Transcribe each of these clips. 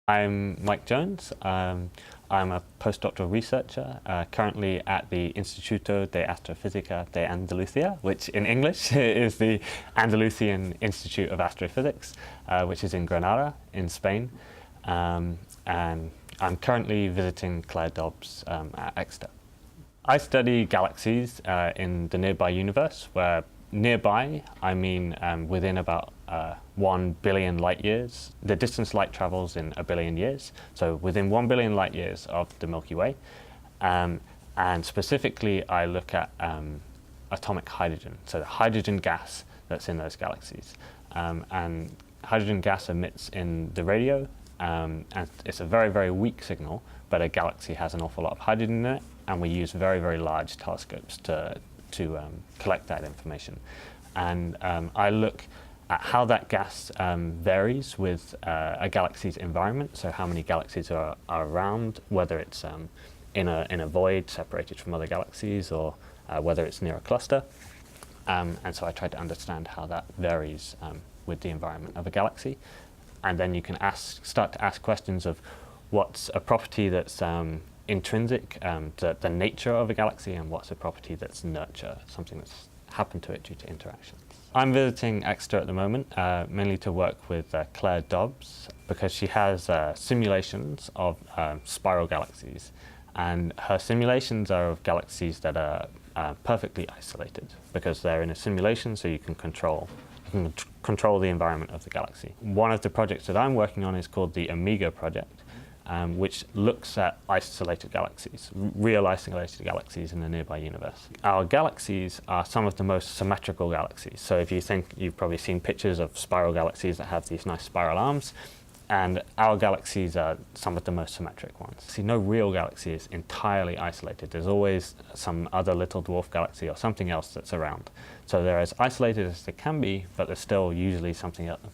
I'm Mike Jones. I'm a postdoctoral researcher currently at the Instituto de Astrofísica de Andalucía, which in English is the Andalusian Institute of Astrophysics, which is in Granada in Spain. And I'm currently visiting Claire Dobbs at Exeter. I study galaxies in the nearby universe, where nearby I mean within about 1 billion light years. The distance light travels in a billion years, so within 1 billion light years of the Milky Way. And specifically I look at atomic hydrogen, so the hydrogen gas that's in those galaxies. And hydrogen gas emits in the radio, and it's a very, very weak signal, but a galaxy has an awful lot of hydrogen in it, and we use very, very large telescopes to collect that information. And I look at how that gas varies with a galaxy's environment, so how many galaxies are around, whether it's in a void separated from other galaxies, or whether it's near a cluster. And so I try to understand how that varies with the environment of a galaxy. And then you can start to ask questions of what's a property that's intrinsic, the nature of a galaxy, and what's a property that's nurture, something that's happened to it due to interactions. I'm visiting Exeter at the moment, mainly to work with Claire Dobbs, because she has simulations of spiral galaxies, and her simulations are of galaxies that are perfectly isolated, because they're in a simulation, so you can control the environment of the galaxy. One of the projects that I'm working on is called the Amiga project, which looks at isolated galaxies, real isolated galaxies in the nearby universe. Our galaxies are some of the most symmetrical galaxies. So if you think, you've probably seen pictures of spiral galaxies that have these nice spiral arms, and our galaxies are some of the most symmetric ones. See, no real galaxy is entirely isolated. There's always some other little dwarf galaxy or something else that's around. So they're as isolated as they can be, but there's still usually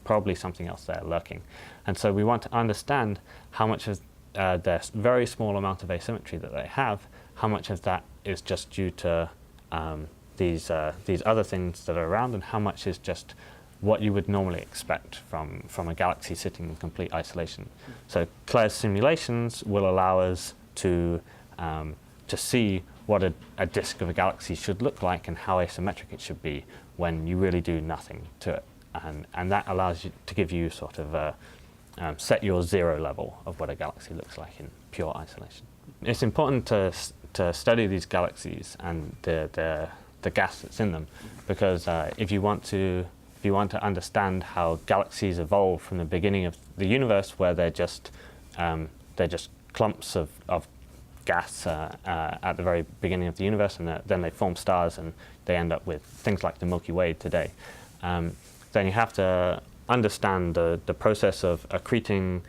probably something else there lurking. And so we want to understand how much of their very small amount of asymmetry that they have, how much of that is just due to these other things that are around, and how much is just what you would normally expect from a galaxy sitting in complete isolation. So Claire's simulations will allow us to see what a disk of a galaxy should look like and how asymmetric it should be when you really do nothing to it. And that allows you to give you sort of set your zero level of what a galaxy looks like in pure isolation. It's important to study these galaxies and the gas that's in them, because if you want to understand how galaxies evolve from the beginning of the universe, where they're just clumps of gas at the very beginning of the universe, and then they form stars and they end up with things like the Milky Way today, then you have to understand the process of accreting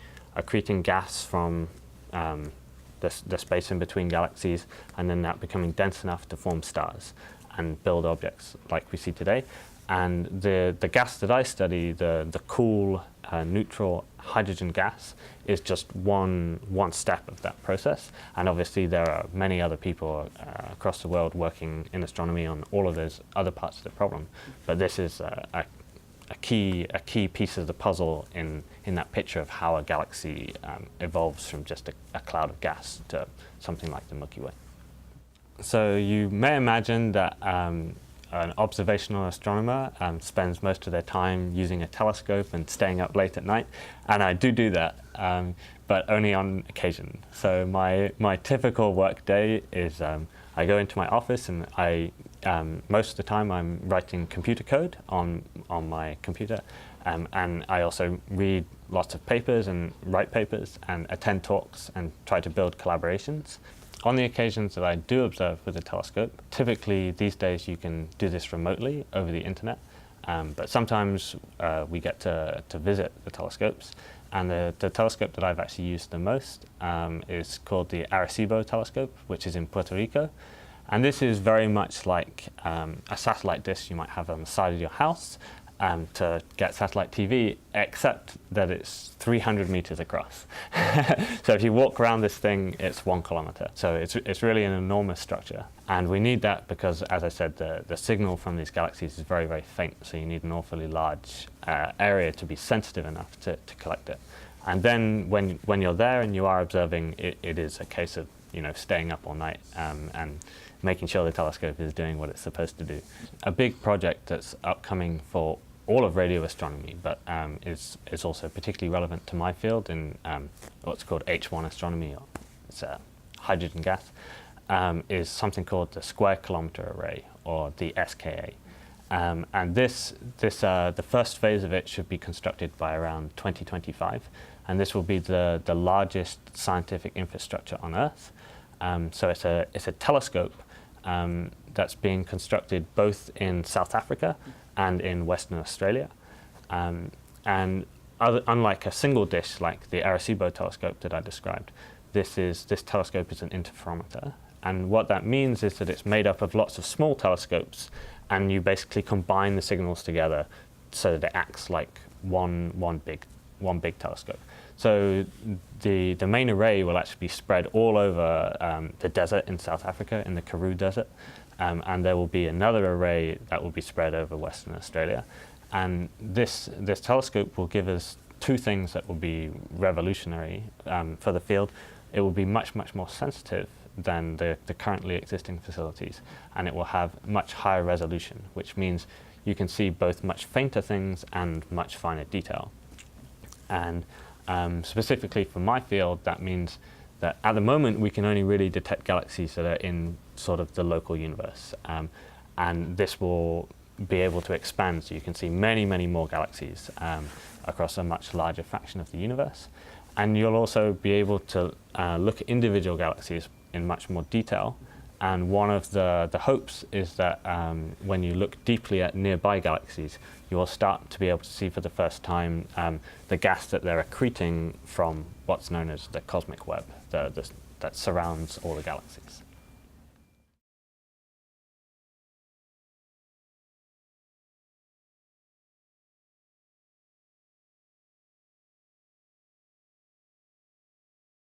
gas from the space in between galaxies, and then that becoming dense enough to form stars and build objects like we see today. And the gas that I study, the cool, neutral hydrogen gas, is just one step of that process. And obviously there are many other people across the world working in astronomy on all of those other parts of the problem. But this is a key piece of the puzzle in that picture of how a galaxy evolves from just a cloud of gas to something like the Milky Way. So you may imagine that an observational astronomer spends most of their time using a telescope and staying up late at night, and I do that, but only on occasion. So my typical work day is I go into my office, and most of the time I'm writing computer code on my computer, and I also read lots of papers and write papers and attend talks and try to build collaborations. On the occasions that I do observe with a telescope, typically these days you can do this remotely over the internet, but sometimes we get to visit the telescopes. And the telescope that I've actually used the most is called the Arecibo telescope, which is in Puerto Rico. And this is very much like a satellite dish you might have on the side of your house to get satellite TV, except that it's 300 meters across. So if you walk around this thing, it's 1 kilometer. So it's really an enormous structure. And we need that because, as I said, the signal from these galaxies is very, very faint. So you need an awfully large area to be sensitive enough to collect it. And then when you're there and you are observing, it is a case of staying up all night and making sure the telescope is doing what it's supposed to do. A big project that's upcoming for all of radio astronomy, but is also particularly relevant to my field in what's called H1 astronomy, or it's hydrogen gas, is something called the Square Kilometre Array, or the SKA. And the first phase of it should be constructed by around 2025, and this will be the largest scientific infrastructure on Earth. So it's a telescope that's being constructed both in South Africa and in Western Australia. And unlike a single dish like the Arecibo telescope that I described, this telescope is an interferometer. And what that means is that it's made up of lots of small telescopes, and you basically combine the signals together so that it acts like one big telescope. So the main array will actually be spread all over the desert in South Africa, in the Karoo Desert, and there will be another array that will be spread over Western Australia. And this telescope will give us two things that will be revolutionary for the field. It will be much more sensitive than the currently existing facilities, and it will have much higher resolution, which means you can see both much fainter things and much finer detail. And specifically for my field, that means that at the moment we can only really detect galaxies that are in sort of the local universe, and this will be able to expand, so you can see many more galaxies across a much larger fraction of the universe. And you'll also be able to look at individual galaxies in much more detail. And one of the hopes is that when you look deeply at nearby galaxies, you will start to be able to see for the first time the gas that they're accreting from what's known as the cosmic web that surrounds all the galaxies.